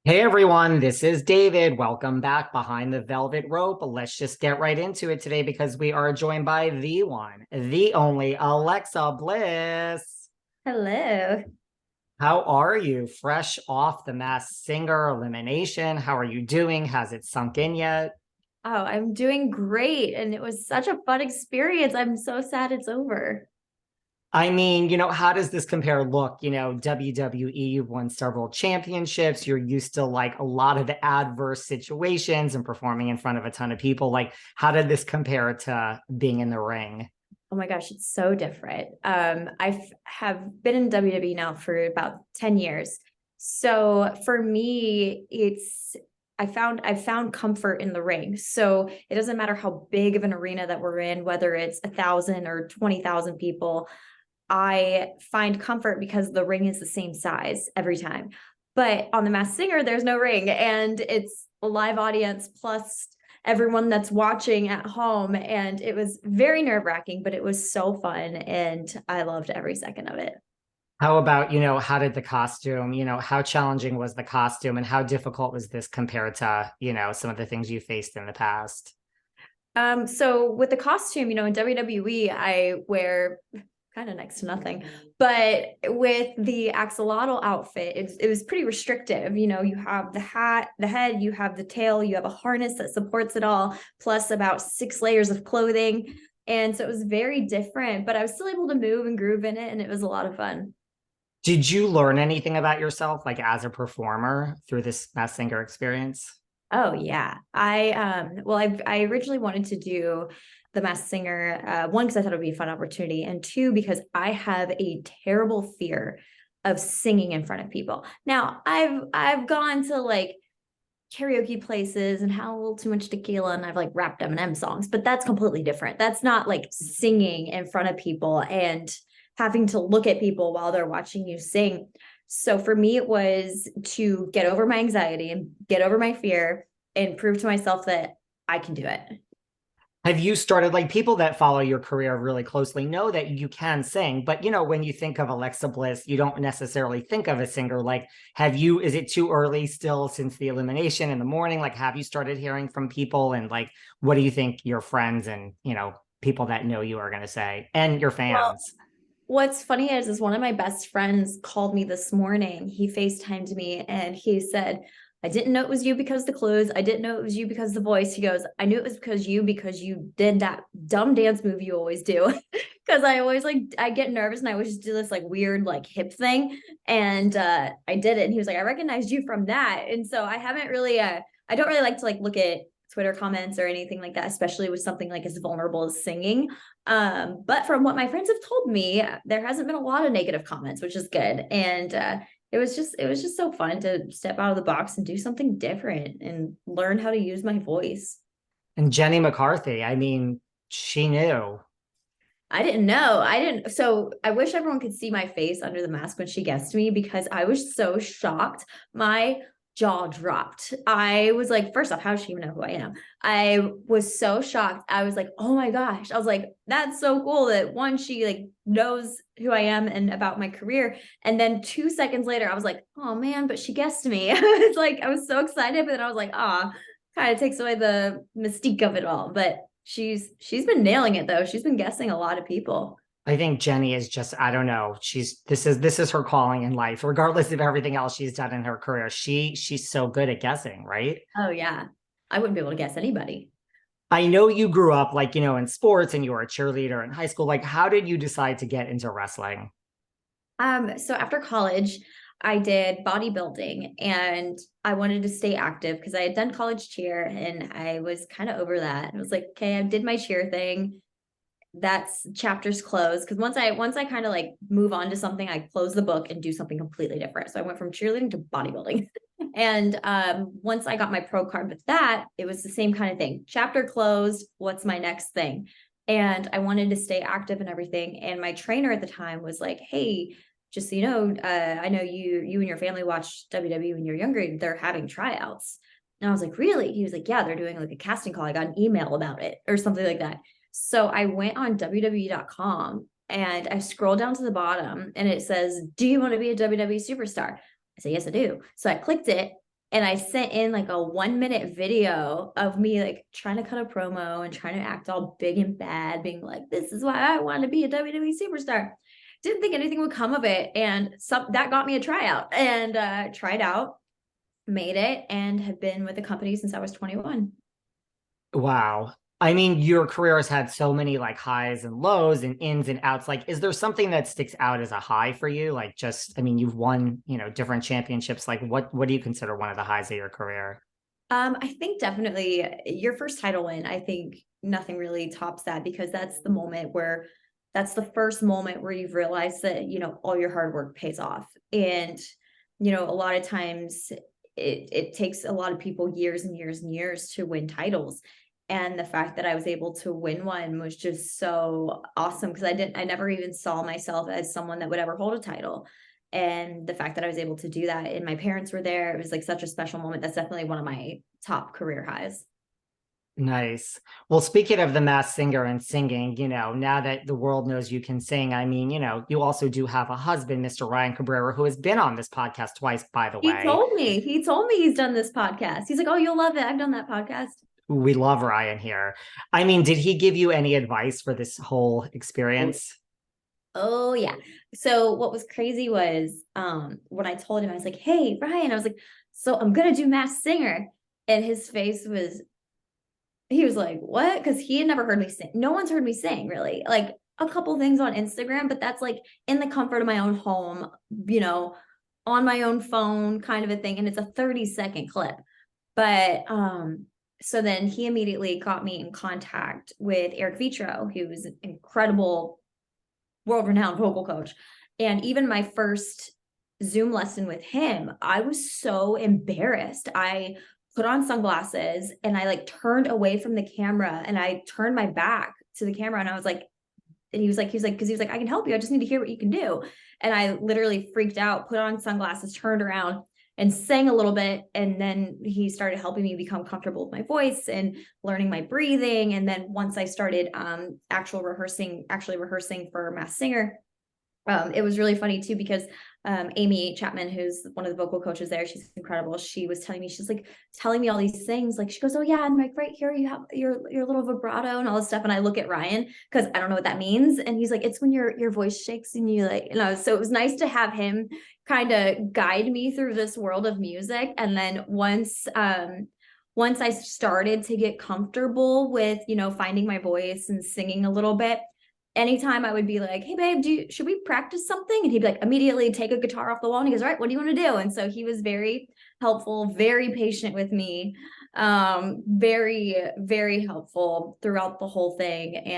Hey everyone, this is David. Welcome back behind the velvet rope. Let's just get right into it today because we are joined by the one, the only Alexa Bliss. Hello. How are you? Fresh off the Masked Singer elimination. How are you doing? Has it sunk in yet? Oh, I'm doing great. And it was such a fun experience. I'm so sad it's over. I mean, how does this compare? Look, WWE, you've won several championships. You're used to like a lot of the adverse situations and performing in front of a ton of people. Like, how did this compare to being in the ring? Oh my gosh, it's so different. I have been in WWE now for about 10 years. So for me, I've found comfort in the ring. So it doesn't matter how big of an arena that we're in, whether it's 1,000 or 20,000 people. I find comfort because the ring is the same size every time. But on The Masked Singer, there's no ring, and it's a live audience plus everyone that's watching at home. And it was very nerve-wracking, but it was so fun, and I loved every second of it. How about, how did the costume, how challenging was the costume and how difficult was this compared to, some of the things you faced in the past? So with the costume, in WWE, I wear kind of next to nothing. But with the axolotl outfit, it was pretty restrictive. You have the hat, the head, you have the tail, you have a harness that supports it all, plus about 6 layers of clothing. And so it was very different, but I was still able to move and groove in it, and it was a lot of fun. Did you learn anything about yourself, like as a performer through this Masked Singer experience? Oh yeah. I originally wanted to do the Masked Singer, one, because I thought it would be a fun opportunity, and two, because I have a terrible fear of singing in front of people. Now, I've gone to like karaoke places and had a little too much tequila, and I've like rapped M&M songs, but that's completely different. That's not like singing in front of people and having to look at people while they're watching you sing. So for me, it was to get over my anxiety and get over my fear and prove to myself that I can do it. Have you started, like, people that follow your career really closely know that you can sing, but when you think of Alexa Bliss, you don't necessarily think of a singer. Like, is it too early still since the elimination in the morning? Like, have you started hearing from people, and like, what do you think your friends and, people that know you are going to say, and your Well, fans? what's funny is one of my best friends called me this morning. He FaceTimed me and he said, I didn't know it was you because the clothes. I didn't know it was you because the voice. He goes, I knew it was because you did that dumb dance move you always do. Because I always I get nervous and I always just do this like weird like hip thing. And I did it. And he was like, I recognized you from that. And so I haven't really I don't really like to like look at Twitter comments or anything like that, especially with something like as vulnerable as singing. But from what my friends have told me, there hasn't been a lot of negative comments, which is good. And it was just so fun to step out of the box and do something different and learn how to use my voice. And Jenny McCarthy, I mean, she knew. I didn't know. I didn't. So I wish everyone could see my face under the mask when she guessed me, because I was so shocked. My jaw dropped. I was like, first off, how does she even know who I am? I was so shocked. I was like, oh my gosh. I was like, that's so cool that one, she like knows who I am and about my career. And then 2 seconds later, I was like, oh man, but she guessed me. It's like, I was so excited, but then I was like, ah, kind of takes away the mystique of it all. But she's been nailing it though. She's been guessing a lot of people. I think Jenny is just, I don't know. This is her calling in life, regardless of everything else she's done in her career. She's so good at guessing, right? Oh yeah. I wouldn't be able to guess anybody. I know you grew up like, in sports and you were a cheerleader in high school. Like, how did you decide to get into wrestling? So after college, I did bodybuilding and I wanted to stay active because I had done college cheer and I was kind of over that. I was like, okay, I did my cheer thing. That's chapters closed. Because once I kind of like move on to something, I close the book and do something completely different. So I went from cheerleading to bodybuilding. And once I got my pro card with that, it was the same kind of thing. Chapter closed. What's my next thing? And I wanted to stay active and everything. And my trainer at the time was like, hey, just so you know, I know you and your family watch WWE when you're younger. They're having tryouts. And I was like, really? He was like, yeah, they're doing like a casting call. I got an email about it or something like that. So I went on WWE.com and I scrolled down to the bottom and it says, do you want to be a WWE superstar? I said, yes, I do. So I clicked it And I sent in like a 1-minute video of me like trying to cut a promo and trying to act all big and bad, being like, this is why I want to be a WWE superstar. Didn't think anything would come of it. And that got me a tryout, and tried out, made it, and have been with the company since I was 21. Wow. I mean, your career has had so many like highs and lows and ins and outs. Like, is there something that sticks out as a high for you? Like, just, I mean, you've won, different championships. Like, what do you consider one of the highs of your career? I think definitely your first title win. I think nothing really tops that, because that's the first moment where you've realized that, all your hard work pays off. And, a lot of times it takes a lot of people years and years and years to win titles. And the fact that I was able to win one was just so awesome, because I never even saw myself as someone that would ever hold a title. And the fact that I was able to do that and my parents were there, it was like such a special moment. That's definitely one of my top career highs. Nice. Well, speaking of the Masked Singer and singing, now that the world knows you can sing, I mean, you also do have a husband, Mr. Ryan Cabrera, who has been on this podcast twice, by the way. He told me he's done this podcast. He's like, oh, you'll love it. I've done that podcast. We love Ryan here. I mean, did he give you any advice for this whole experience? Oh yeah. So what was crazy was when I told him, I was like, hey, Ryan, I was like, so I'm gonna do Masked Singer. And his face was, he was like, what? Because he had never heard me sing. No one's heard me sing, really. Like a couple things on Instagram, but that's like in the comfort of my own home, on my own phone, kind of a thing. And it's a 30-second clip. But so then he immediately got me in contact with Eric Vitro, who's an incredible, world-renowned vocal coach. And even my first Zoom lesson with him, I was so embarrassed. I put on sunglasses and I like turned away from the camera, and I turned my back to the camera, and I was like, and he was like, because he was like, I can help you. I just need to hear what you can do. And I literally freaked out, put on sunglasses, turned around and sang a little bit. And then he started helping me become comfortable with my voice and learning my breathing. And then once I started actually rehearsing for Masked Singer, it was really funny too, because Amy Chapman, who's one of the vocal coaches there, she's incredible. She was telling me, she's like telling me all these things. Like she goes, oh yeah, and like right here you have your little vibrato and all this stuff. And I look at Ryan, because I don't know what that means. And he's like, it's when your voice shakes and you like, so it was nice to have him kind of guide me through this world of music. And then once I started to get comfortable with, finding my voice and singing a little bit, anytime I would be like, hey babe, should we practice something? And he'd be like, immediately take a guitar off the wall. And he goes, all right, what do you want to do? And so he was very helpful, very patient with me, very, very helpful throughout the whole thing. And